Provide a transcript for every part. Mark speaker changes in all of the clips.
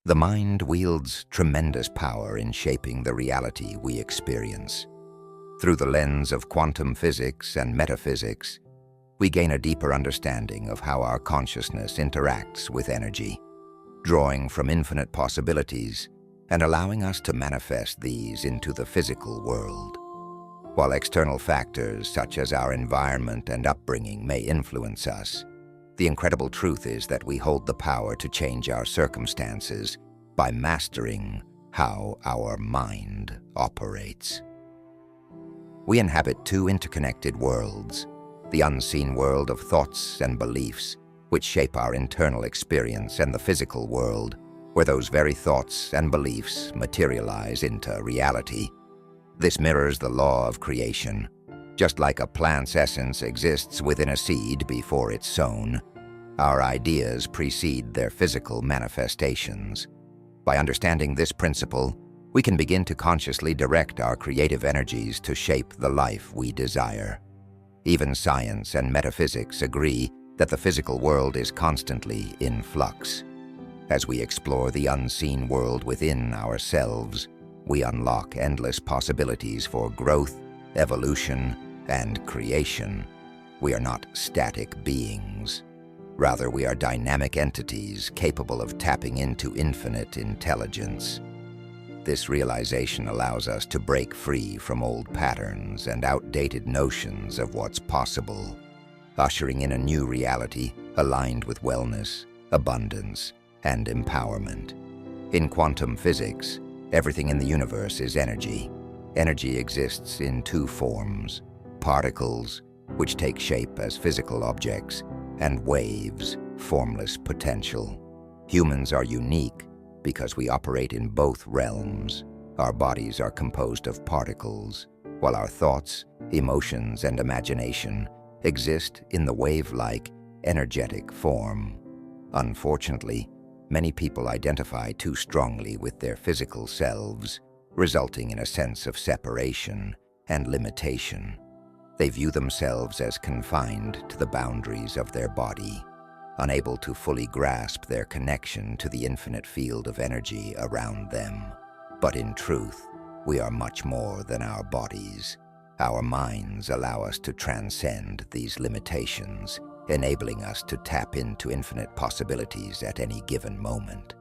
Speaker 1: The mind wields tremendous power in shaping the reality we experience. Through the lens of quantum physics and metaphysics, we gain a deeper understanding of how our consciousness interacts with energy, drawing from infinite possibilities and allowing us to manifest these into the physical world. While external factors such as our environment and upbringing may influence us, the incredible truth is that we hold the power to change our circumstances by mastering how our mind operates. We inhabit two interconnected worlds, the unseen world of thoughts and beliefs, which shape our internal experience, and the physical world, where those very thoughts and beliefs materialize into reality. This mirrors the law of creation. Just like a plant's essence exists within a seed before it's sown, our ideas precede their physical manifestations. By understanding this principle, we can begin to consciously direct our creative energies to shape the life we desire. Even science and metaphysics agree that the physical world is constantly in flux. As we explore the unseen world within ourselves, we unlock endless possibilities for growth, evolution, and creation. We are not static beings. Rather, we are dynamic entities capable of tapping into infinite intelligence. This realization allows us to break free from old patterns and outdated notions of what's possible, ushering in a new reality aligned with wellness, abundance, and empowerment. In quantum physics, everything in the universe is energy. Energy exists in two forms: particles, which take shape as physical objects, and waves, formless potential. Humans are unique because we operate in both realms. Our bodies are composed of particles, while our thoughts, emotions, and imagination exist in the wave-like, energetic form. Unfortunately, many people identify too strongly with their physical selves, resulting in a sense of separation and limitation. They view themselves as confined to the boundaries of their body, unable to fully grasp their connection to the infinite field of energy around them. But in truth, we are much more than our bodies. Our minds allow us to transcend these limitations, enabling us to tap into infinite possibilities at any given moment.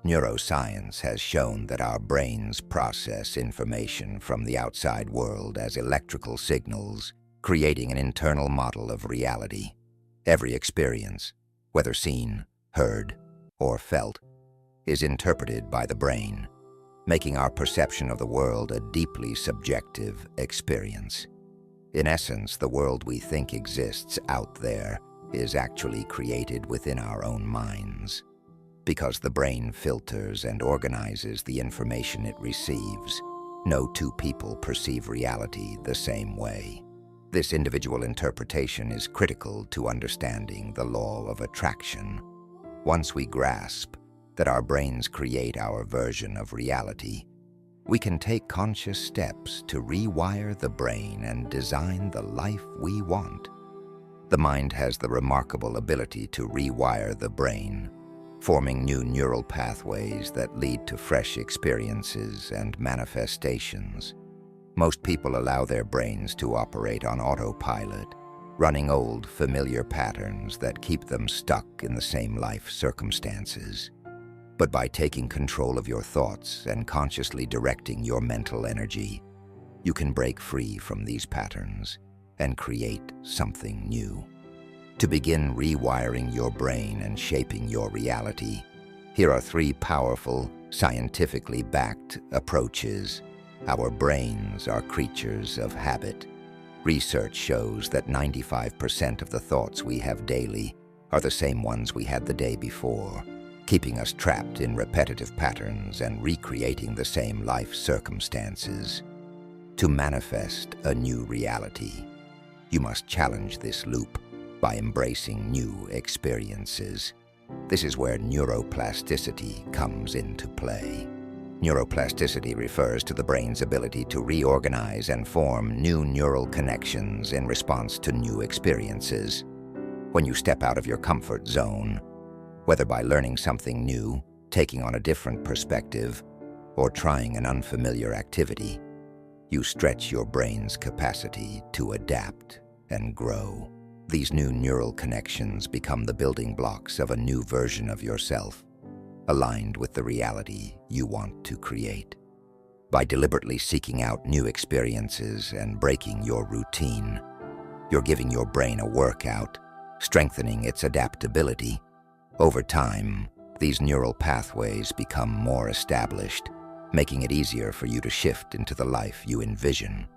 Speaker 1: Neuroscience has shown that our brains process information from the outside world as electrical signals, creating an internal model of reality. Every experience, whether seen, heard, or felt, is interpreted by the brain, making our perception of the world a deeply subjective experience. In essence, the world we think exists out there is actually created within our own minds. Because the brain filters and organizes the information it receives, no two people perceive reality the same way. This individual interpretation is critical to understanding the law of attraction. Once we grasp that our brains create our version of reality, we can take conscious steps to rewire the brain and design the life we want. The mind has the remarkable ability to rewire the brain, forming new neural pathways that lead to fresh experiences and manifestations. Most people allow their brains to operate on autopilot, running old, familiar patterns that keep them stuck in the same life circumstances. But by taking control of your thoughts and consciously directing your mental energy, you can break free from these patterns and create something new. To begin rewiring your brain and shaping your reality, here are 3 powerful, scientifically backed approaches. Our brains are creatures of habit. Research shows that 95% of the thoughts we have daily are the same ones we had the day before, keeping us trapped in repetitive patterns and recreating the same life circumstances. To manifest a new reality, you must challenge this loop by embracing new experiences. This is where neuroplasticity comes into play. Neuroplasticity refers to the brain's ability to reorganize and form new neural connections in response to new experiences. When you step out of your comfort zone, whether by learning something new, taking on a different perspective, or trying an unfamiliar activity, you stretch your brain's capacity to adapt and grow. These new neural connections become the building blocks of a new version of yourself, aligned with the reality you want to create. By deliberately seeking out new experiences and breaking your routine, you're giving your brain a workout, strengthening its adaptability. Over time, these neural pathways become more established, making it easier for you to shift into the life you envision.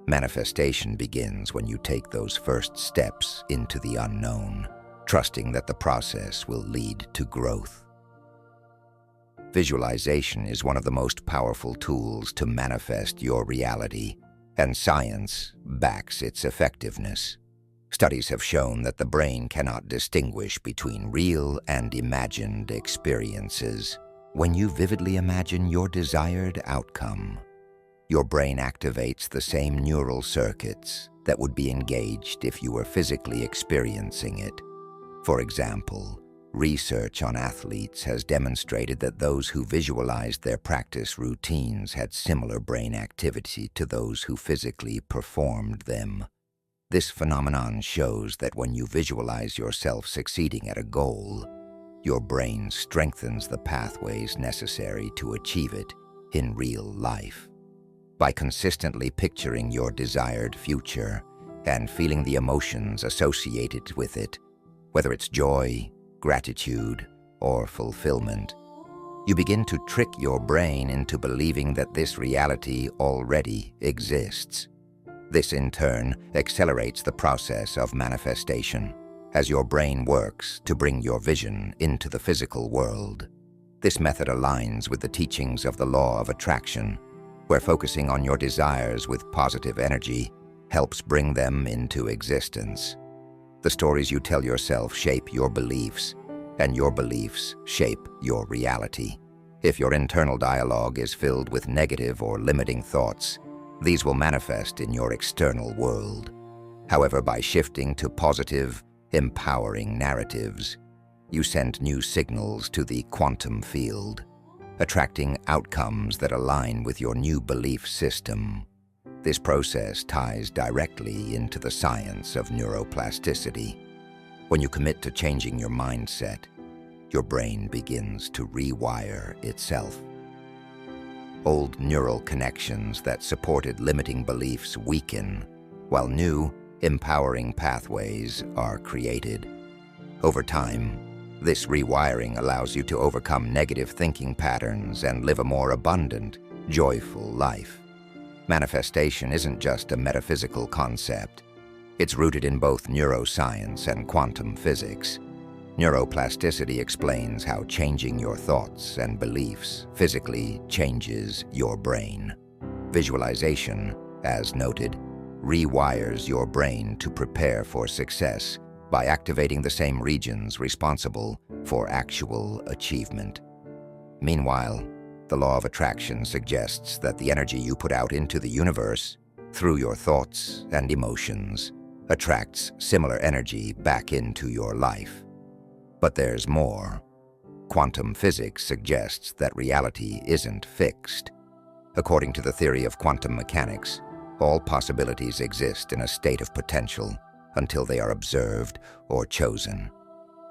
Speaker 1: Manifestation begins when you take those first steps into the unknown, trusting that the process will lead to growth. Visualization is one of the most powerful tools to manifest your reality, and science backs its effectiveness. Studies have shown that the brain cannot distinguish between real and imagined experiences. When you vividly imagine your desired outcome, your brain activates the same neural circuits that would be engaged if you were physically experiencing it. For example, research on athletes has demonstrated that those who visualized their practice routines had similar brain activity to those who physically performed them. This phenomenon shows that when you visualize yourself succeeding at a goal, your brain strengthens the pathways necessary to achieve it in real life. By consistently picturing your desired future and feeling the emotions associated with it, whether it's joy, gratitude, or fulfillment, you begin to trick your brain into believing that this reality already exists. This, in turn, accelerates the process of manifestation, as your brain works to bring your vision into the physical world. This method aligns with the teachings of the law of attraction, where focusing on your desires with positive energy helps bring them into existence. The stories you tell yourself shape your beliefs, and your beliefs shape your reality. If your internal dialogue is filled with negative or limiting thoughts, these will manifest in your external world. However, by shifting to positive, empowering narratives, you send new signals to the quantum field, attracting outcomes that align with your new belief system. This process ties directly into the science of neuroplasticity. When you commit to changing your mindset, your brain begins to rewire itself. Old neural connections that supported limiting beliefs weaken, while new, empowering pathways are created. Over time, this rewiring allows you to overcome negative thinking patterns and live a more abundant, joyful life. Manifestation isn't just a metaphysical concept. It's rooted in both neuroscience and quantum physics. Neuroplasticity explains how changing your thoughts and beliefs physically changes your brain. Visualization, as noted, rewires your brain to prepare for success by activating the same regions responsible for actual achievement. Meanwhile, the law of attraction suggests that the energy you put out into the universe, through your thoughts and emotions, attracts similar energy back into your life. But there's more. Quantum physics suggests that reality isn't fixed. According to the theory of quantum mechanics, all possibilities exist in a state of potential until they are observed or chosen.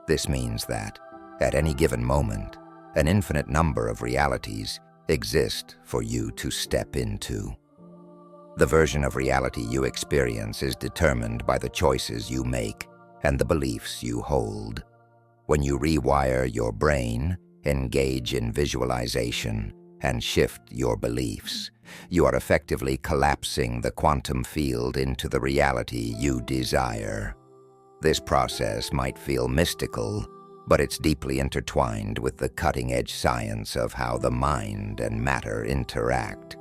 Speaker 1: This means that, at any given moment, an infinite number of realities exist for you to step into. The version of reality you experience is determined by the choices you make and the beliefs you hold. When you rewire your brain, engage in visualization, and shift your beliefs, you are effectively collapsing the quantum field into the reality you desire. This process might feel mystical, but it's deeply intertwined with the cutting-edge science of how the mind and matter interact.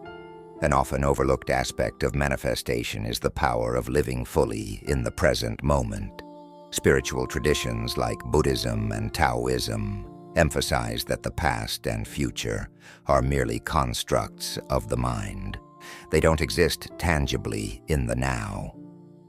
Speaker 1: An often overlooked aspect of manifestation is the power of living fully in the present moment. Spiritual traditions like Buddhism and Taoism emphasize that the past and future are merely constructs of the mind. They don't exist tangibly in the now.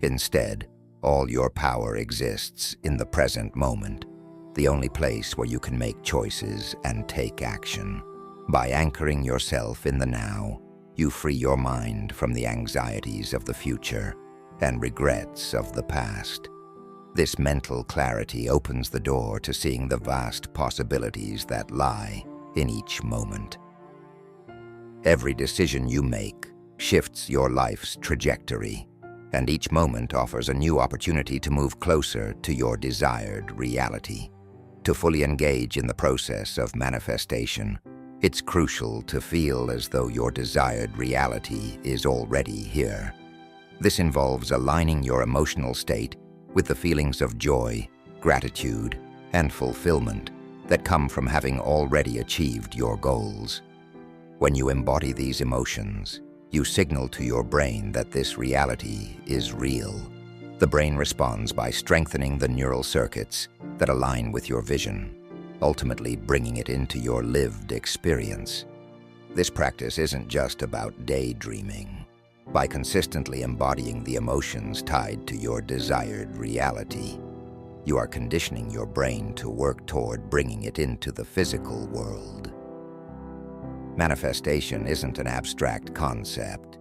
Speaker 1: Instead, all your power exists in the present moment. the only place where you can make choices and take action. By anchoring yourself in the now, you free your mind from the anxieties of the future and regrets of the past. This mental clarity opens the door to seeing the vast possibilities that lie in each moment. Every decision you make shifts your life's trajectory, and each moment offers a new opportunity to move closer to your desired reality. To fully engage in the process of manifestation, it's crucial to feel as though your desired reality is already here. This involves aligning your emotional state with the feelings of joy, gratitude, and fulfillment that come from having already achieved your goals. When you embody these emotions, you signal to your brain that this reality is real. The brain responds by strengthening the neural circuits that align with your vision, ultimately bringing it into your lived experience. This practice isn't just about daydreaming. By consistently embodying the emotions tied to your desired reality, you are conditioning your brain to work toward bringing it into the physical world. Manifestation isn't an abstract concept.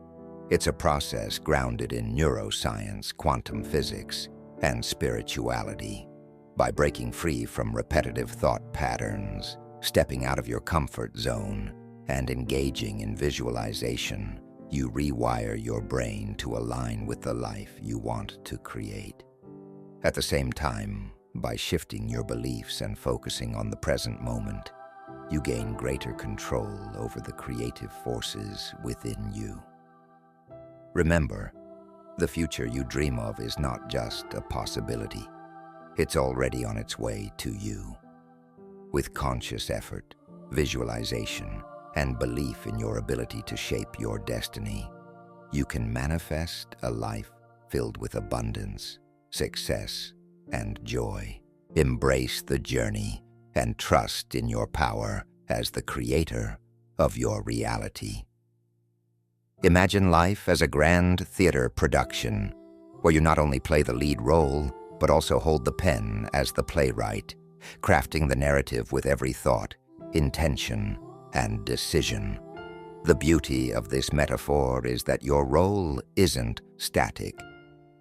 Speaker 1: It's a process grounded in neuroscience, quantum physics, and spirituality. By breaking free from repetitive thought patterns, stepping out of your comfort zone, and engaging in visualization, you rewire your brain to align with the life you want to create. At the same time, by shifting your beliefs and focusing on the present moment, you gain greater control over the creative forces within you. Remember, the future you dream of is not just a possibility. It's already on its way to you. With conscious effort, visualization, and belief in your ability to shape your destiny, you can manifest a life filled with abundance, success, and joy. Embrace the journey and trust in your power as the creator of your reality. Imagine life as a grand theater production, where you not only play the lead role, but also hold the pen as the playwright, crafting the narrative with every thought, intention, and decision. The beauty of this metaphor is that your role isn't static.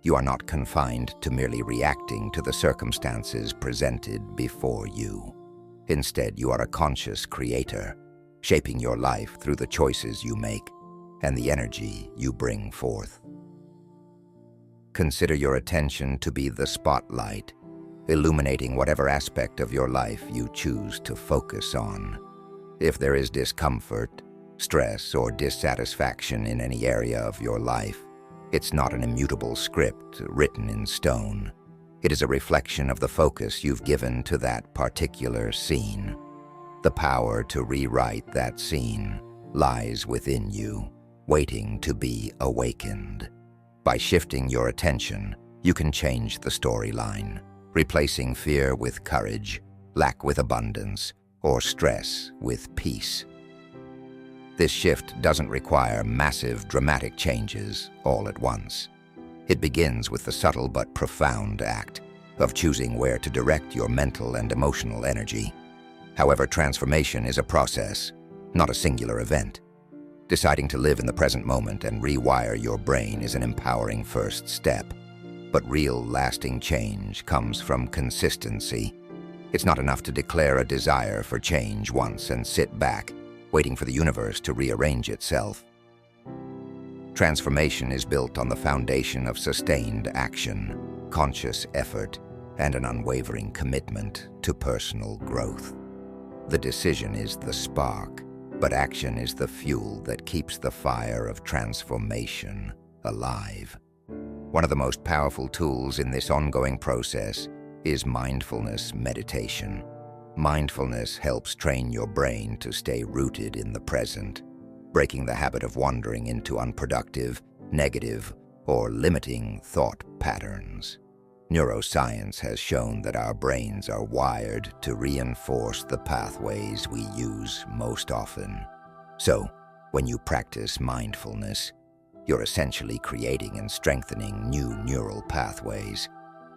Speaker 1: You are not confined to merely reacting to the circumstances presented before you. Instead, you are a conscious creator, shaping your life through the choices you make and the energy you bring forth. Consider your attention to be the spotlight, illuminating whatever aspect of your life you choose to focus on. If there is discomfort, stress, or dissatisfaction in any area of your life, it's not an immutable script written in stone. It is a reflection of the focus you've given to that particular scene. The power to rewrite that scene lies within you, waiting to be awakened. By shifting your attention, you can change the storyline, replacing fear with courage, lack with abundance, or stress with peace. This shift doesn't require massive, dramatic changes all at once. It begins with the subtle but profound act of choosing where to direct your mental and emotional energy. However, transformation is a process, not a singular event. Deciding to live in the present moment and rewire your brain is an empowering first step. But real, lasting change comes from consistency. It's not enough to declare a desire for change once and sit back, waiting for the universe to rearrange itself. Transformation is built on the foundation of sustained action, conscious effort, and an unwavering commitment to personal growth. The decision is the spark, but action is the fuel that keeps the fire of transformation alive. One of the most powerful tools in this ongoing process is mindfulness meditation. Mindfulness helps train your brain to stay rooted in the present, breaking the habit of wandering into unproductive, negative, or limiting thought patterns. Neuroscience has shown that our brains are wired to reinforce the pathways we use most often. So, when you practice mindfulness, you're essentially creating and strengthening new neural pathways,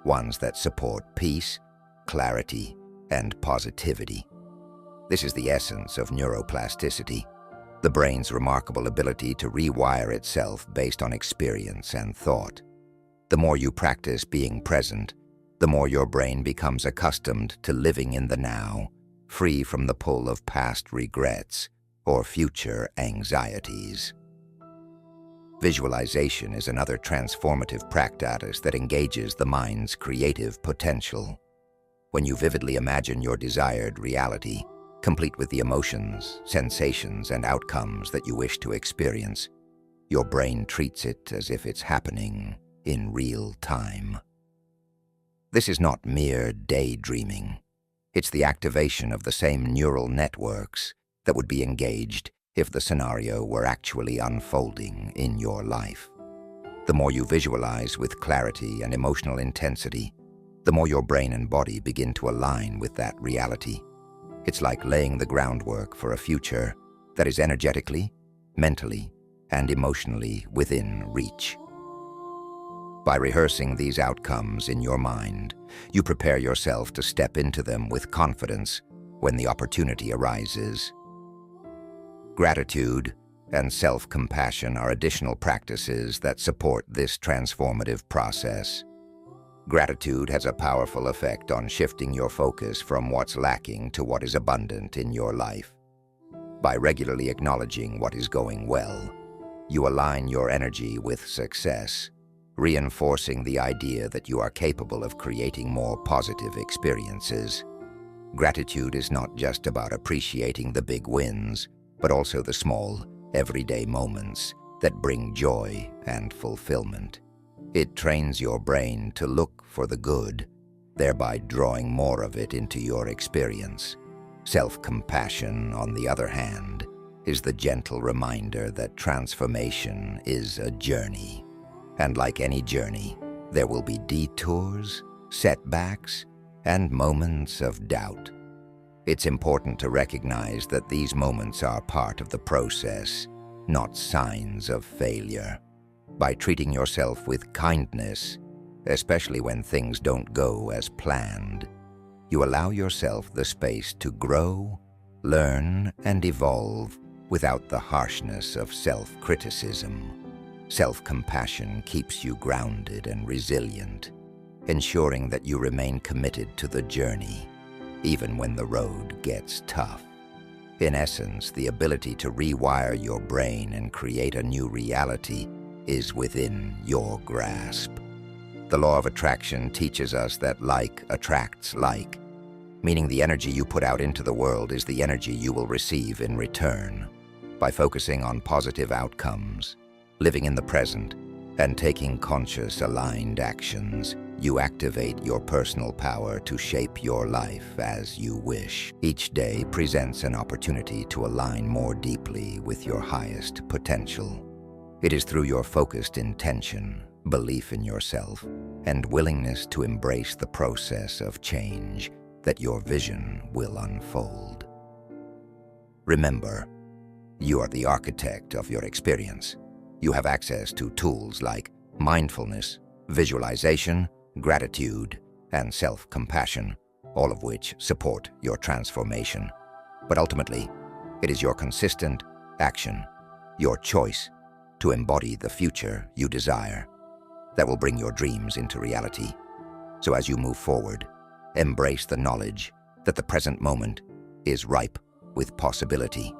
Speaker 1: ones that support peace, clarity, and positivity. This is the essence of neuroplasticity, the brain's remarkable ability to rewire itself based on experience and thought. The more you practice being present, the more your brain becomes accustomed to living in the now, free from the pull of past regrets or future anxieties. Visualization is another transformative practice that engages the mind's creative potential. When you vividly imagine your desired reality, complete with the emotions, sensations, and outcomes that you wish to experience, your brain treats it as if it's happening in real time. This is not mere daydreaming. It's the activation of the same neural networks that would be engaged if the scenario were actually unfolding in your life. The more you visualize with clarity and emotional intensity, the more your brain and body begin to align with that reality. It's like laying the groundwork for a future that is energetically, mentally, and emotionally within reach. By rehearsing these outcomes in your mind, you prepare yourself to step into them with confidence when the opportunity arises. Gratitude and self-compassion are additional practices that support this transformative process. Gratitude has a powerful effect on shifting your focus from what's lacking to what is abundant in your life. By regularly acknowledging what is going well, you align your energy with success, reinforcing the idea that you are capable of creating more positive experiences. Gratitude is not just about appreciating the big wins, but also the small, everyday moments that bring joy and fulfillment. It trains your brain to look for the good, thereby drawing more of it into your experience. Self-compassion, on the other hand, is the gentle reminder that transformation is a journey. And like any journey, there will be detours, setbacks, and moments of doubt. It's important to recognize that these moments are part of the process, not signs of failure. By treating yourself with kindness, especially when things don't go as planned, you allow yourself the space to grow, learn, and evolve without the harshness of self-criticism. Self-compassion keeps you grounded and resilient, ensuring that you remain committed to the journey, even when the road gets tough. In essence, the ability to rewire your brain and create a new reality is within your grasp. The law of attraction teaches us that like attracts like, meaning the energy you put out into the world is the energy you will receive in return. By focusing on positive outcomes, living in the present, and taking conscious, aligned actions, you activate your personal power to shape your life as you wish. Each day presents an opportunity to align more deeply with your highest potential. It is through your focused intention, belief in yourself, and willingness to embrace the process of change that your vision will unfold. Remember, you are the architect of your experience. You have access to tools like mindfulness, visualization, gratitude, and self-compassion, all of which support your transformation. But ultimately, it is your consistent action, your choice to embody the future you desire, that will bring your dreams into reality. So as you move forward, embrace the knowledge that the present moment is ripe with possibility.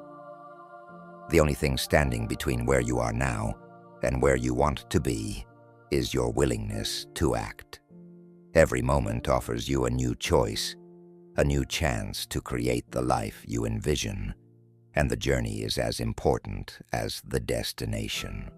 Speaker 1: The only thing standing between where you are now and where you want to be is your willingness to act. Every moment offers you a new choice, a new chance to create the life you envision, and the journey is as important as the destination.